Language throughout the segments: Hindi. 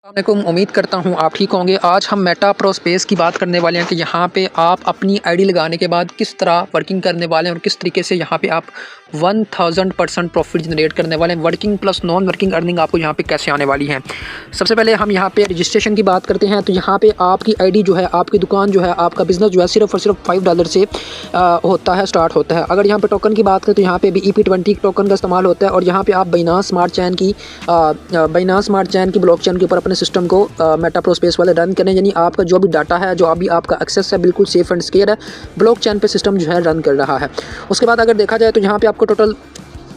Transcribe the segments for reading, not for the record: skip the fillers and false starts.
अस्सलामुअलैकुम, उम्मीद करता हूँ आप ठीक होंगे। आज हम मेटा प्रो स्पेस की बात करने वाले हैं कि यहाँ पे आप अपनी आईडी लगाने के बाद किस तरह वर्किंग करने वाले हैं और किस तरीके से यहाँ पे आप 1000% प्रॉफिट जनरेट करने वाले हैं। Working plus non working earning आपको यहाँ पे कैसे आने वाली है। सबसे पहले हम यहाँ पे रजिस्ट्रेशन की बात करते हैं। तो यहाँ पे आपकी आईडी जो है, आपकी दुकान जो है, आपका बिजनेस जो है सिर्फ और सिर्फ $5 से होता है, स्टार्ट होता है। अगर यहाँ पे टोकन की बात करें तो यहाँ पे भी EP20 टोकन का इस्तेमाल होता है और यहाँ पे आप बाइनांस स्मार्ट चेन की ब्लॉकचेन के ऊपर अपने सिस्टम को मेटा प्रो स्पेस वाले रन करें। यानी आपका जो भी डाटा है, जो अभी आपका एक्सेस है, बिल्कुल सेफ एंड सिक्योर है। ब्लॉकचेन पे सिस्टम जो है रन कर रहा है। उसके बाद अगर देखा जाए तो यहाँ पे आपको टोटल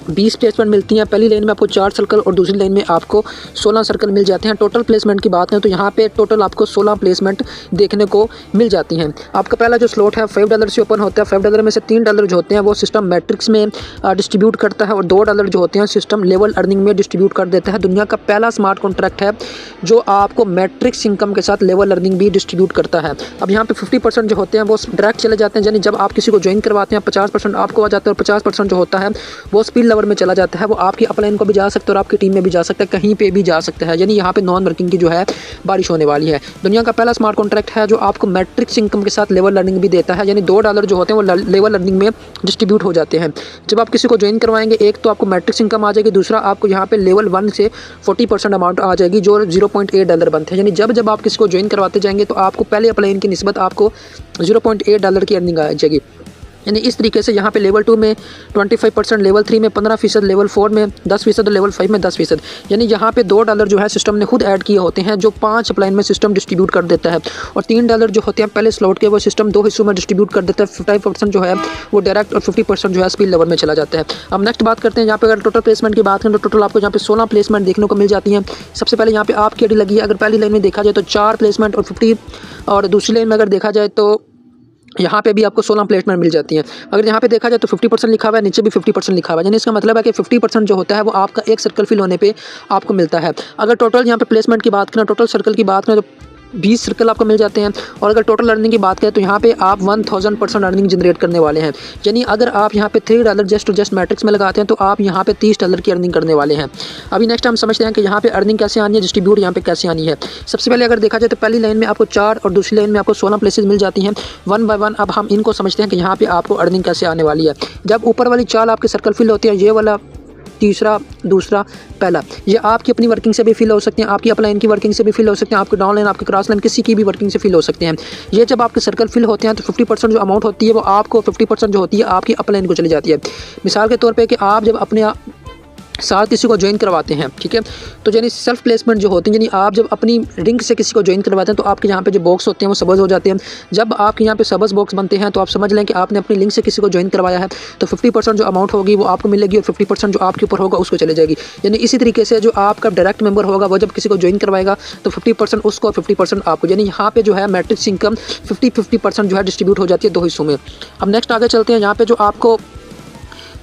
20 प्लेसमेंट मिलती हैं। पहली लाइन में आपको 4 सर्कल और दूसरी लाइन में आपको 16 सर्कल मिल जाते हैं। टोटल प्लेसमेंट की बात करें तो यहाँ पे टोटल आपको 16 प्लेसमेंट देखने को मिल जाती हैं। आपका पहला जो स्लॉट है $5 से ओपन होता है। $5 में से $3 जो होते हैं वो सिस्टम मैट्रिक्स में डिस्ट्रीब्यूट करता है और $2 जो होते हैं सिस्टम लेवल अर्निंग में डिस्ट्रीब्यूट कर देता है। दुनिया का पहला स्मार्ट कॉन्ट्रैक्ट है जो आपको मैट्रिक्स इनकम के साथ लेवल अर्निंग भी डिस्ट्रीब्यूट करता है। अब यहाँ पे 50% जो होते हैं वो डायरेक्ट चले जाते हैं। यानी जब आप किसी को ज्वाइन करवाते हैं 50% आपको आ जाता है और 50% जो होता है वो स्पिल लेवल में चला जाता है। वो आपकी अपलाइन को भी जा सकता है और आपकी टीम में भी जा सकता है, कहीं पे भी जा सकता है। यानी यहाँ पे नॉन वर्किंग की जो है बारिश होने वाली है। दुनिया का पहला स्मार्ट कॉन्ट्रैक्ट है जो आपको मैट्रिक्स इनकम के साथ लेवल अर्निंग भी देता है। यानी $2 जो होते हैं वो लेवल अर्निंग में डिस्ट्रीब्यूट हो जाते हैं। जब आप किसी को ज्वाइन करवाएंगे, एक तो आपको मैट्रिक्स इनकम आ जाएगी, दूसरा आपको यहाँ पे लेवल 1 से 40% अमाउंट आ जाएगी जो $0.8 बनते हैं। यानी जब आप किसी को ज्वाइन करवाते जाएंगे तो आपको पहले अपलाइन की निस्बत आपको $0.8 की अर्निंग आ जाएगी। यानी इस तरीके से यहाँ पे लेवल 2 में 25%, लेवल 3 में 15%, लेवल 4 में 10% और लेवल 5 में 10%। यानी यहाँ पे $2 जो है सिस्टम ने खुद ऐड किए होते हैं जो 5 अपलाइन में सिस्टम डिस्ट्रीब्यूट कर देता है और $3 जो होते हैं पहले स्लॉट के वो सिस्टम 2 हिस्सों में डिस्ट्रीब्यूट कर देता है। 50% जो है वो डायरेक्ट और 50% जो है स्पिल लेवल में चला जाता है। अब नेक्स्ट बात करते हैं यहाँ पे अगर टोटल प्लेसमेंट की बात करें तो टोटल आपको यहाँ पे 16 प्लेसमेंट देखने को मिल जाती हैं। सबसे पहले यहाँ पे आपकी आईडी लगी है। अगर पहली लाइन में देखा जाए तो 4 प्लेसमेंट और 50, और दूसरी लाइन में अगर देखा जाए तो यहाँ पे भी आपको 16 प्लेसमेंट मिल जाती हैं। अगर यहाँ पे देखा जाए तो 50% लिखा हुआ है, नीचे भी 50% लिखा हुआ है। यानी इसका मतलब है कि 50% जो होता है वो आपका एक सर्कल फिल होने पे आपको मिलता है। अगर टोटल यहाँ पे प्लेसमेंट की बात करें, टोटल सर्कल की बात करें तो 20 सर्कल आपको मिल जाते हैं। और अगर टोटल अर्निंग की बात करें तो यहाँ पे आप 1000% अर्निंग जनरेट करने वाले हैं। यानी अगर आप यहाँ पे $3 जस्ट मैट्रिक्स में लगाते हैं तो आप यहाँ पे $30 की अर्निंग करने वाले हैं। अभी नेक्स्ट हम समझते हैं कि यहाँ पे अर्निंग कैसे आनी है, डिस्ट्रीब्यूट यहाँ पे कैसे आनी है। सबसे पहले अगर देखा जाए तो पहली लाइन में आपको 4 और दूसरी लाइन में आपको 16 प्लेसेस मिल जाती हैं। 1 बाय 1 अब हम इनको समझते हैं कि यहाँ पे आपको अर्निंग कैसे आने वाली है। जब ऊपर वाली 4 आपके सर्कल फिल होती है, ये वाला, तीसरा, दूसरा, पहला, ये आपकी अपनी वर्किंग से भी फिल हो सकते हैं, आपकी अपलाइन की वर्किंग से भी फिल हो सकते हैं, आपके डाउन लाइन, आपके क्रॉस लाइन, किसी की भी वर्किंग से फिल हो सकते हैं। ये जब आपके सर्कल फिल होते हैं तो 50% जो अमाउंट होती है वो आपको 50% जो होती है आपकी अपलाइन को चली जाती है। मिसाल के तौर पे कि आप जब अपने साथ किसी को ज्वाइन करवाते हैं, ठीक है, तो यानी सेल्फ प्लेसमेंट जो होती है, यानी आप जब अपनी लिंक से किसी को ज्वाइन करवाते हैं तो आपके यहाँ पे जो बॉक्स होते हैं वो सब्ज़ हो जाते हैं। जब आपके यहाँ पे सब्ज़ बॉक्स बनते हैं तो आप समझ लें कि आपने अपनी लिंक से किसी को ज्वाइन करवाया है, तो 50% जो अमाउंट होगी वो आपको मिलेगी और 50% जो आपके ऊपर होगा उसको चले जाएगी। यानी इसी तरीके से जो आपका डायरेक्ट मेंबर होगा वो जब किसी को ज्वाइन करवाएगा तो 50% उसको और 50% आपको। यानी यहाँ पे जो है मैट्रिक्स इनकम 50-50% जो है डिस्ट्रीब्यूट हो जाती है 2 हिस्सों में। अब नेक्स्ट आगे चलते हैं। यहाँ पे जो आपको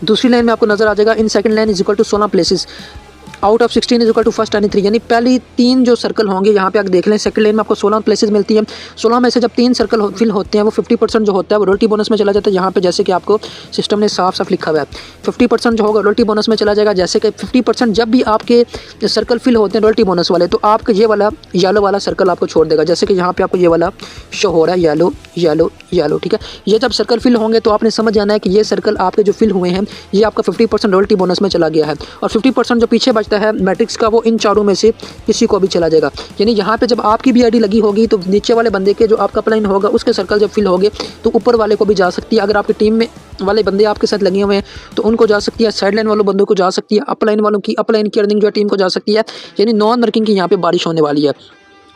दूसरी लाइन में आपको नजर आ जाएगा, in second line is equal to 16 places out of 16 is equal to first 3। यानी पहली 3 जो सर्कल होंगे यहाँ पे आप देख लें, सेकंड लाइन में आपको 16 प्लेसेस मिलती हैं। 16 में से जब 3 सर्कल फिल होते हैं वो 50% जो होता है वो रॉयल्टी बोनस में चला जाता है। यहाँ पे जैसे कि आपको सिस्टम ने साफ साफ लिखा हुआ है 50% जो होगा रॉयल्टी बोनस में चला जाएगा। जैसे कि 50% जब भी आपके सर्कल फिल होते हैं रॉयल्टी बोनस वाले तो आपका ये वाला येलो वाला सर्कल आपको छोड़ देगा। जैसे कि यहाँ पे आपको ये वाला शो हो रहा है, येलो येलो येलो, ठीक है। ये जब सर्कल फिल होंगे तो आपने समझ जाना है कि ये सर्कल आपके जो फिल हुए हैं ये आपका 50% रॉयल्टी बोनस में चला गया है और 50% जो पीछे बचता है मैट्रिक्स का वो इन चारों में से किसी को भी चला जाएगा। यानी यहाँ पे जब आपकी भी आईडी लगी होगी तो नीचे वाले बंदे के जो आपका अपलाइन होगा उसके सर्कल जब फिल होंगे तो ऊपर वाले को भी जा सकती है। अगर आपकी टीम में वाले बंदे आपके साथ लगे हुए हैं तो उनको जा सकती है, साइड लाइन वालों बंदों को जा सकती है, अपलाइन वालों की अपलाइन की अर्निंग जो है टीम को जा सकती है। यानी नॉन वर्किंग की यहाँ पे बारिश होने वाली है।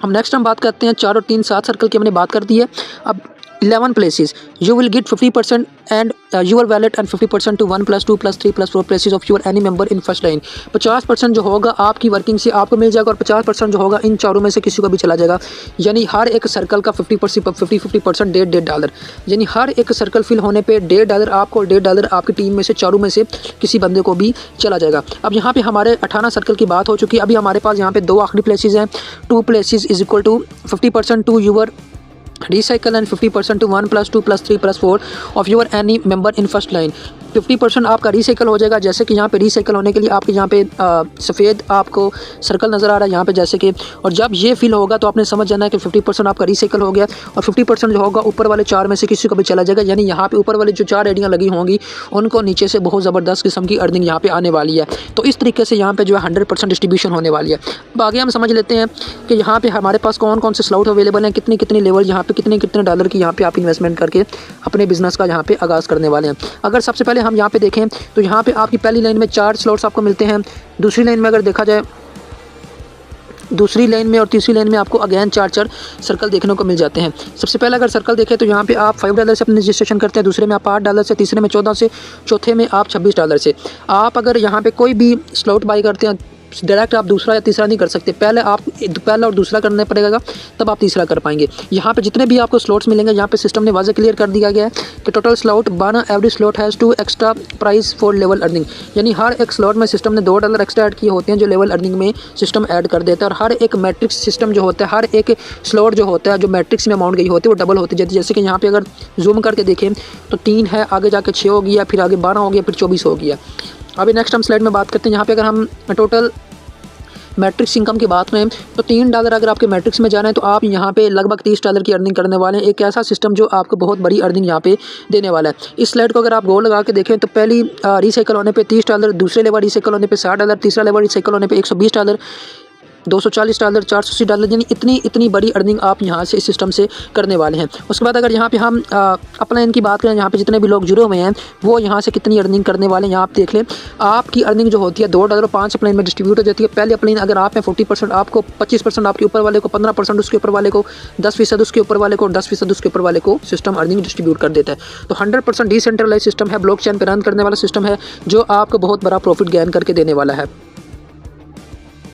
हम नेक्स्ट हम बात करते हैं 4 और 3 7 सर्कल की हमने बात कर दी है। अब 11 places you will get 50% and your wallet and 50% to 1 + 2 + 3 + 4 places of your any member in first line। 50% जो होगा आपकी वर्किंग से आपको मिल जाएगा और 50% जो होगा इन चारों में से किसी को भी चला जाएगा। यानी हर एक सर्कल का 50% $1.5। यानी हर एक सर्कल फिल होने पे $1.5 आपको और $1.5 आपकी टीम में से चारों में से किसी बंदे को भी चला जाएगा। अब यहाँ पे हमारे 18 सर्कल की बात हो चुकी है। अभी हमारे पास यहाँ पे 2 आखिरी प्लेसेस हैं। 2 places is equal to 50% to your recycle and 50% to 1 + 2 + 3 + 4 of your any member in first line। 50% आपका रिसाइकल हो जाएगा। जैसे कि यहाँ पे रिसाइकल होने के लिए आपके यहाँ पे सफ़ेद आपको सर्कल नज़र आ रहा है यहाँ पे जैसे कि, और जब ये फिल होगा तो आपने समझ जाना है कि 50% आपका रिसाइकल हो गया और 50% जो होगा ऊपर वाले 4 में से किसी को भी चला जाएगा। यानी यहाँ पे ऊपर वाले जो 4 रेडियाँ लगी होंगी उनको नीचे से बहुत ज़बरदस्त किस्म की अर्निंग यहाँ पे आने वाली है। तो इस तरीके से यहाँ पे जो है 100% डिस्ट्रीब्यूशन होने वाली है। अब आगे हम समझ लेते हैं कि यहाँ पे हमारे पास कौन कौन से स्लॉट अवेलेबल हैं, कितनी कितनी लेवल यहाँ पे कितने कितने डॉलर की यहाँ पे आप इन्वेस्टमेंट करके अपने बिजनेस का यहाँ पे आगाज़ करने वाले हैं। अगर सबसे पहले हम यहाँ पे देखें तो यहाँ पे आपकी पहली लाइन में 4 स्लॉट्स आपको मिलते हैं। दूसरी लाइन में अगर देखा जाए, दूसरी लाइन में और तीसरी लाइन में आपको अगेन 4 सर्कल देखने को मिल जाते हैं। सबसे पहले अगर सर्कल देखें तो यहाँ पे आप $5 से अपने रजिस्ट्रेशन करते हैं, दूसरे में आप $8 से, तीसरे में 14 से, चौथे में आप $26 से। आप अगर यहाँ पे कोई भी स्लॉट बाई करते हैं डायरेक्ट आप दूसरा या तीसरा नहीं कर सकते, पहले और दूसरा करना पड़ेगा तब आप तीसरा कर पाएंगे। यहाँ पे जितने भी आपको स्लॉट्स मिलेंगे यहाँ पे सिस्टम ने वाज़े क्लियर कर दिया गया है कि total slot 12 every slot has 2 extra price for level earning. यानी हर एक स्लॉट में सिस्टम ने $2 एक्स्ट्रा ऐड किए होते हैं जो लेवल अर्निंग में सिस्टम ऐड कर देता है। और हर एक मैट्रिक्स सिस्टम जो होता है, हर एक स्लॉट जो होता है जो मैट्रिक्स में अमाउंट गई होती है वो डबल होती है। जैसे कि यहाँ पर अगर जूम करके देखें तो 3 है, आगे जाके 6 हो गया, फिर आगे 12 हो गया, फिर 24 हो गया। अभी नेक्स्ट हम स्लाइड में बात करते हैं। यहाँ पे अगर हम टोटल मैट्रिक्स इनकम की बात करें तो $3 अगर आपके मैट्रिक्स में जाना है तो आप यहाँ पे लगभग $30 की अर्निंग करने वाले हैं। एक ऐसा सिस्टम जो आपको बहुत बड़ी अर्निंग यहाँ पे देने वाला है। इस स्लाइड को अगर आप गोल लगा के देखें तो पहली रिसाइकल होने पे $30, दूसरे लेवल रिसाइकल होने पे $60, तीसरा लेवल रिसाइकल होने पे $120, $240, $480, यानी इतनी बड़ी अर्निंग आप यहाँ से इस सिस्टम से करने वाले हैं। उसके बाद अगर यहाँ पे हम अपलाइन की बात करें, यहाँ पे जितने भी लोग जुड़े हुए हैं वो यहाँ से कितनी अर्निंग करने वाले हैं यहाँ आप देख लें। आपकी अर्निंग जो होती है $2 5 अपलाइन में डिस्ट्रीब्यूट हो जाती है। पहले अपलाइन अगर आप हैं 40% आपको, 25% आपके ऊपर वाले को, 15% उसके ऊपर वाले को, 10% उसके ऊपर वाले को, 10% उसके ऊपर वाले को सिस्टम अर्निंग डिस्ट्रीब्यूट कर देता है। तो 100% डिसेंट्रलाइज सिस्टम है, ब्लॉकचेन पर रन करने वाला सिस्टम है जो आपको बहुत बड़ा प्रॉफिट गेन करके देने वाला है।